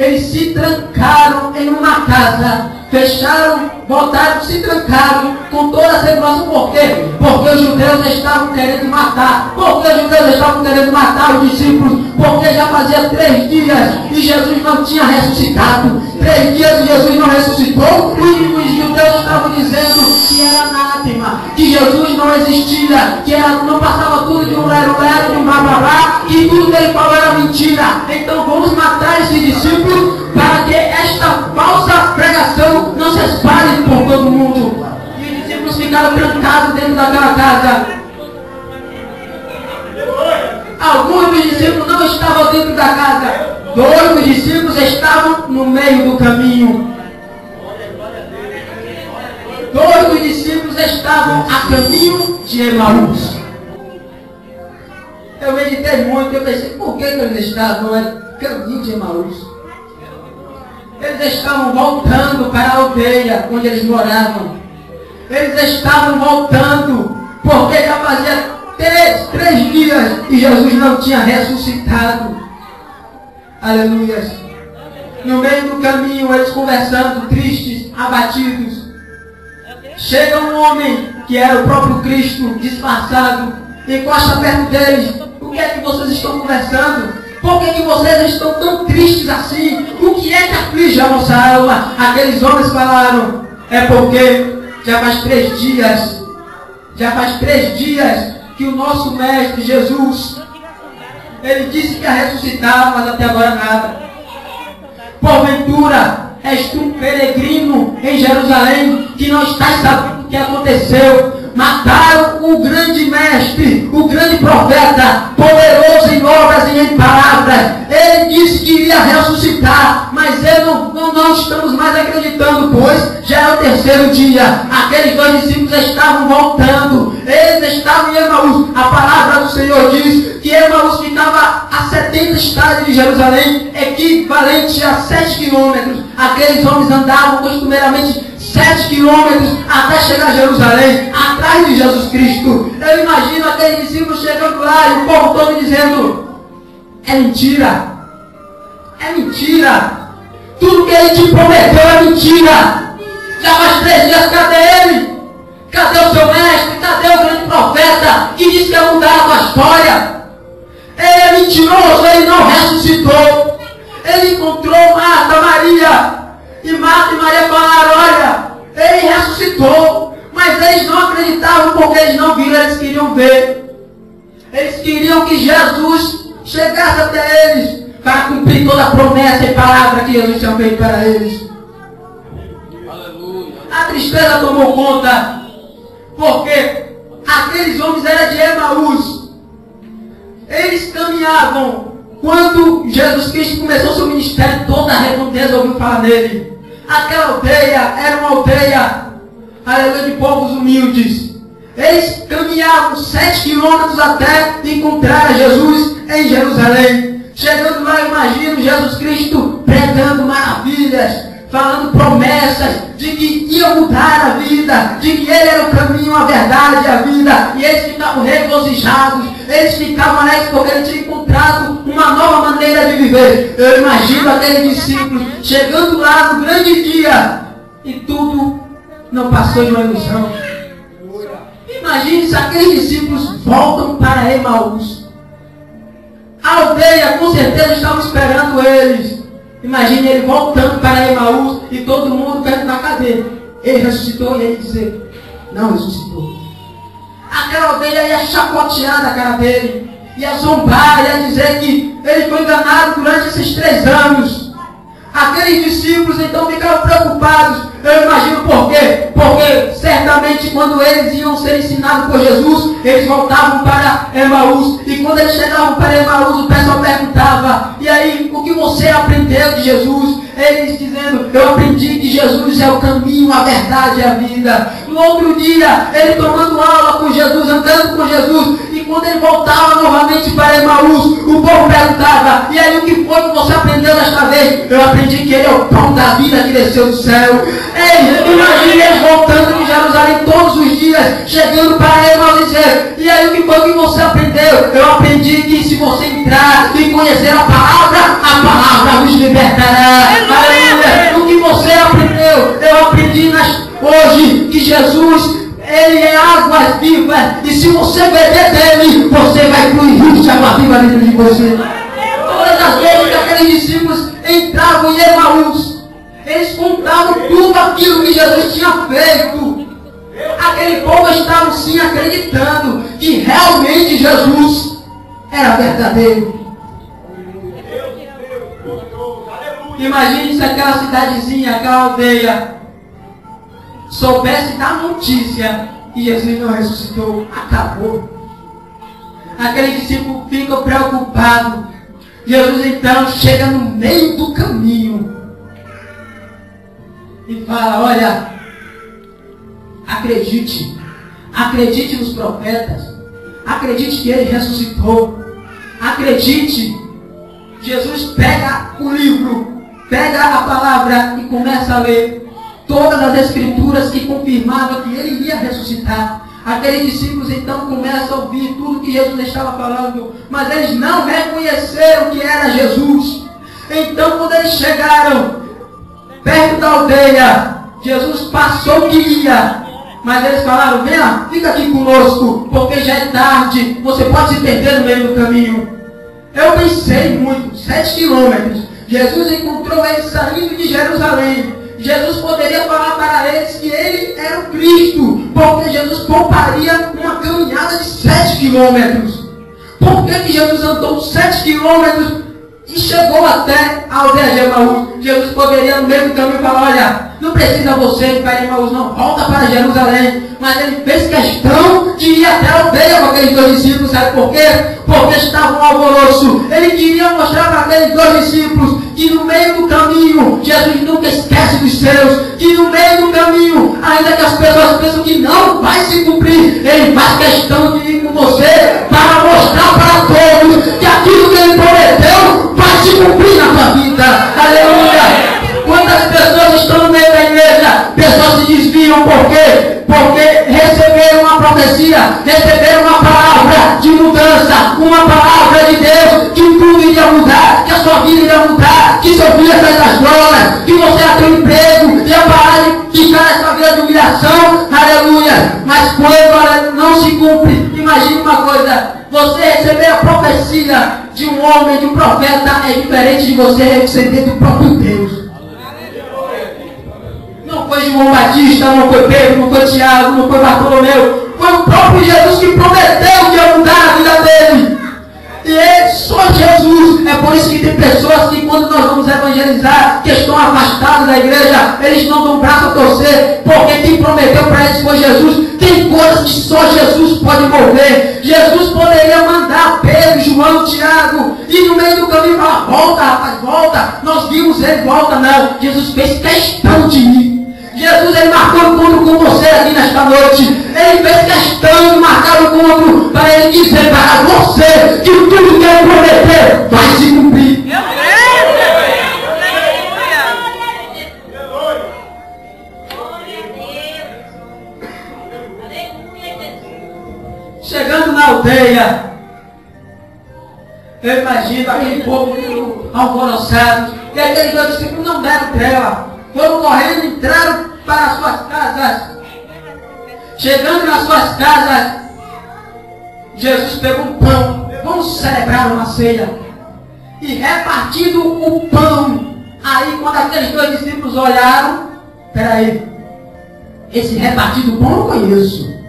eles se trancaram em uma casa, fecharam, voltaram, se trancaram com toda a segurança. Por quê? Porque os judeus estavam querendo matar. Porque os judeus estavam querendo matar os discípulos. Porque já fazia 3 dias e Jesus não tinha ressuscitado. 3 dias e Jesus não ressuscitou. E os judeus estavam dizendo que era anátema, que Jesus não existia, que não passava tudo de um lero-lero, de um blá-blá-blá, que tudo que ele falou era mentira. Então vamos matar esses discípulos para que esta falsa pregação não se espalhe por todo mundo. E os discípulos ficaram trancados dentro daquela casa. Alguns dos discípulos não estavam dentro da casa. 2 dos discípulos estavam no meio do caminho. 2 dos discípulos estavam a caminho de Emaús. Eu meditei muito, eu pensei, por que eles estavam a caminho de Emaús? Eles estavam voltando para a aldeia onde eles moravam. Eles estavam voltando, porque já fazia 3 dias e Jesus não tinha ressuscitado. Aleluia. No meio do caminho, eles conversando, tristes, abatidos. Chega um homem, que era o próprio Cristo, disfarçado, encosta perto deles. O que é que vocês estão conversando? Por que vocês estão tão tristes assim? O que é que aflige a nossa alma? Aqueles homens falaram, é porque já faz 3 dias que o nosso mestre Jesus, ele disse que ia ressuscitar, mas até agora nada. Porventura, és tu um peregrino em Jerusalém, que não estás sabendo o que aconteceu? Mataram o grande mestre, o grande profeta, poderoso em obras e em palavras. Ele disse que iria ressuscitar, mas não estamos mais acreditando, pois já é o 3º dia. Aqueles 2 discípulos estavam voltando, eles estavam em Emaús. A palavra do Senhor diz que Emaús ficava a 70 estádios de Jerusalém, equivalente a 7 quilômetros. Aqueles homens andavam costumeiramente 7 quilômetros até chegar a Jerusalém, atrás de Jesus Cristo. Eu imagino aqueles discípulos chegando lá e o povo todo dizendo, é mentira, é mentira, tudo que ele te prometeu é mentira. Já faz 3 dias, cadê ele? Cadê o seu mestre? Cadê o grande profeta que disse que ia mudar a tua história? Ele é mentiroso, ele não ressuscitou. Ele encontrou Marta, Maria, e Marta e Maria falaram, olha, ele ressuscitou, mas eles não acreditavam porque eles não viram, eles queriam ver. Eles queriam que Jesus chegasse até eles para cumprir toda a promessa e palavra que Jesus tinha feito para eles. Aleluia. A tristeza tomou conta, porque aqueles homens eram de Emaús. Eles caminhavam. Quando Jesus Cristo começou seu ministério, toda a redondeza ouviu falar nele. Aquela aldeia era uma aldeia, aleluia, de povos humildes. Eles caminhavam 7 quilômetros até encontrar Jesus em Jerusalém. Chegando lá, imagino Jesus Cristo pregando maravilhas, falando promessas de que ia mudar a vida, de que Ele era o caminho, a verdade e a vida. E eles ficavam regozijados, eles ficavam alegres porque Ele tinha encontrado uma nova maneira de viver. Eu imagino aqueles discípulos chegando lá no grande dia e tudo não passou de uma ilusão. Imagine se aqueles discípulos voltam para Emaús. A aldeia com certeza estava esperando eles. Imagine ele voltando para Emaús e todo mundo perto cadê? Ele ressuscitou e ele dizer, não ressuscitou. Aquela aldeia ia chacotear na cara dele, ia zombar, ia dizer que ele foi enganado durante esses 3 anos. Aqueles discípulos então ficaram preocupados. Eu imagino por quê? Porque certamente quando eles iam ser ensinados por Jesus, eles voltavam para Emaús. E quando eles chegavam para Emaús, o pessoal perguntava, e aí, o que você aprendeu de Jesus? Eles dizendo, eu aprendi que Jesus é o caminho, a verdade e a vida. No outro dia, ele tomando aula com Jesus, andando com Jesus, e quando ele voltava novamente para Emaús, o povo perguntava, e aí o que foi que você aprendeu desta vez? Eu aprendi que ele é o pão da vida que desceu do céu. Imagina eles voltando de Jerusalém todos os dias, chegando para Emaús e dizer, e aí o que foi que você aprendeu? Eu aprendi que se você entrar e conhecer a palavra vos libertará. se você beber dele, você vai fluir rios de água viva dentro de você. Todas as vezes que aqueles discípulos entravam em Emaús, eles contavam tudo aquilo que Jesus tinha feito. Aquele povo estava sim acreditando que realmente Jesus era verdadeiro. Imagine se aquela cidadezinha, aquela aldeia, soubesse da notícia que Jesus não ressuscitou. Acabou. Aquele discípulo fica preocupado. Jesus então chega no meio do caminho e fala: olha, acredite nos profetas, acredite que ele ressuscitou, acredite. Jesus pega o livro, pega a palavra e começa a ler todas as escrituras que confirmavam que ele iria ressuscitar. Aqueles discípulos então começam a ouvir tudo que Jesus estava falando, mas eles não reconheceram que era Jesus. Então, quando eles chegaram perto da aldeia, Jesus passou que ia, mas eles falaram: venha, fica aqui conosco, porque já é tarde, você pode se perder no meio do caminho. Eu pensei muito, 7 quilômetros. Jesus encontrou eles saindo de Jerusalém. Jesus poderia falar para eles que ele era o Cristo, porque Jesus pouparia uma caminhada de 7 quilômetros. Por que Jesus andou 7 quilômetros e chegou até a aldeia de Emaús? Jesus poderia no meio do caminho falar: olha, não precisa você ir para Emaús, não, volta para Jerusalém. Mas ele fez questão de ir até a aldeia com aqueles 2 discípulos. Sabe por quê? Porque estava um alvoroço. Ele queria mostrar para aqueles 2 discípulos que no meio do caminho, Jesus nunca esquece dos seus. Que no meio do caminho, ainda que as pessoas pensam que não vai se cumprir, ele faz questão de ir com você para mostrar para todos que aquilo que ele prometeu vai se cumprir na sua vida. Aleluia! Quantas pessoas estão no meio da igreja, pessoas se desviam, por quê? Porque receberam uma profecia, receberam uma palavra de mudança, uma palavra de Deus, que tudo iria mudar, que a sua vida iria mudar, que seu filho ia sair das drogas, que você ia ter um emprego, ia parar de ficar nessa vida de humilhação, aleluia. Mas quando não se cumpre, imagine uma coisa: você receber a profecia de um homem, de um profeta, é diferente de você receber do próprio Deus. Não foi João Batista, não foi Pedro, não foi Tiago, não foi Bartolomeu. Foi o próprio Jesus que prometeu que ia mudar a vida dele. E é só Jesus. É por isso que tem pessoas que, quando nós vamos evangelizar, que estão afastados da igreja, eles não dão braço a torcer, porque quem prometeu para eles foi Jesus. Tem coisas que só Jesus pode mover. Jesus poderia mandar Pedro, João, Tiago, e no meio do caminho falar: volta, rapaz, volta. Nós vimos ele, volta. Não, Jesus fez questão de ir. Jesus, ele marcou o encontro com você aqui nesta noite. Ele fez questão de marcar o encontro para ele dizer para você que tudo que ele prometeu vai se cumprir. Chegando na aldeia, eu imagino aquele povo alvoroçado, e aqueles 2 discípulos não deram trela, foram correndo, entraram para as suas casas. Chegando nas suas casas, Jesus pegou um pão, vamos celebrar uma ceia, e repartindo o pão, aí quando aqueles 2 discípulos olharam: peraí, esse repartido pão eu conheço,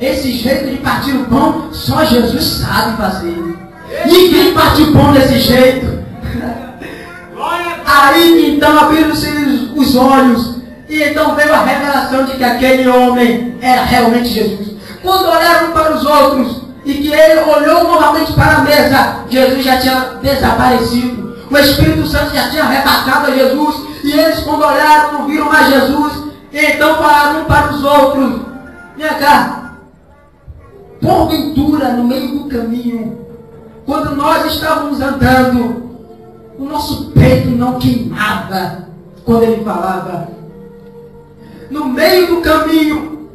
esse jeito de partir o pão só Jesus sabe fazer, ninguém parte o pão desse jeito. Aí então abriram-se os olhos, e então veio a revelação de que aquele homem era realmente Jesus. Quando olharam para os outros, e que ele olhou novamente para a mesa, Jesus já tinha desaparecido. O Espírito Santo já tinha arrebatado a Jesus, e eles, quando olharam, não viram mais Jesus. E então falaram um para os outros: vem cá, porventura no meio do caminho, quando nós estávamos andando, o nosso peito não queimava quando ele falava? No meio do caminho,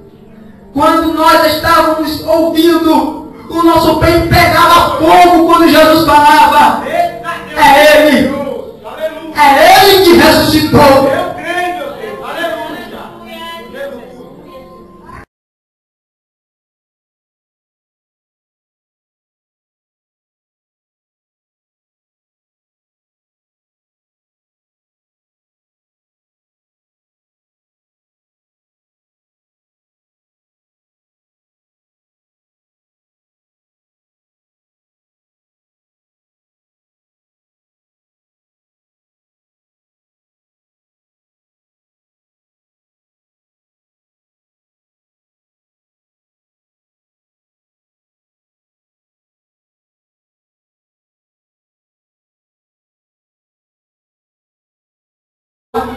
quando nós estávamos ouvindo, o nosso peito pegava fogo quando Jesus falava? É Ele! É Ele que ressuscitou!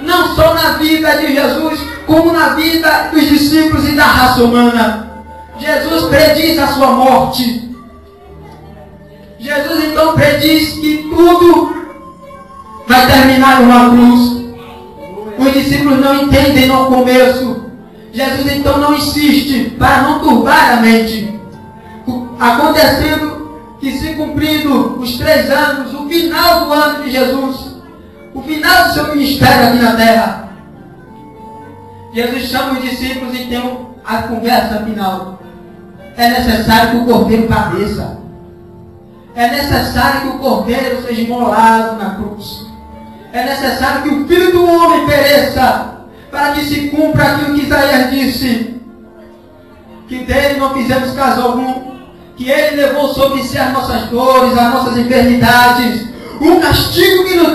não só na vida de Jesus, como na vida dos discípulos e da raça humana. Jesus prediz a sua morte. Jesus então prediz que tudo vai terminar numa cruz. Os discípulos não entendem no começo. Jesus então não insiste para não turbar a mente. Acontecendo que se cumprindo os 3 anos, o final do ano de Jesus, o final do seu ministério aqui na terra, Jesus chama os discípulos e tem a conversa final. É necessário que o cordeiro padeça. É necessário que o cordeiro seja imolado na cruz. É necessário que o Filho do Homem pereça, para que se cumpra aquilo que Isaías disse, que dele não fizemos caso algum, que ele levou sobre si as nossas dores, as nossas enfermidades, o castigo que nos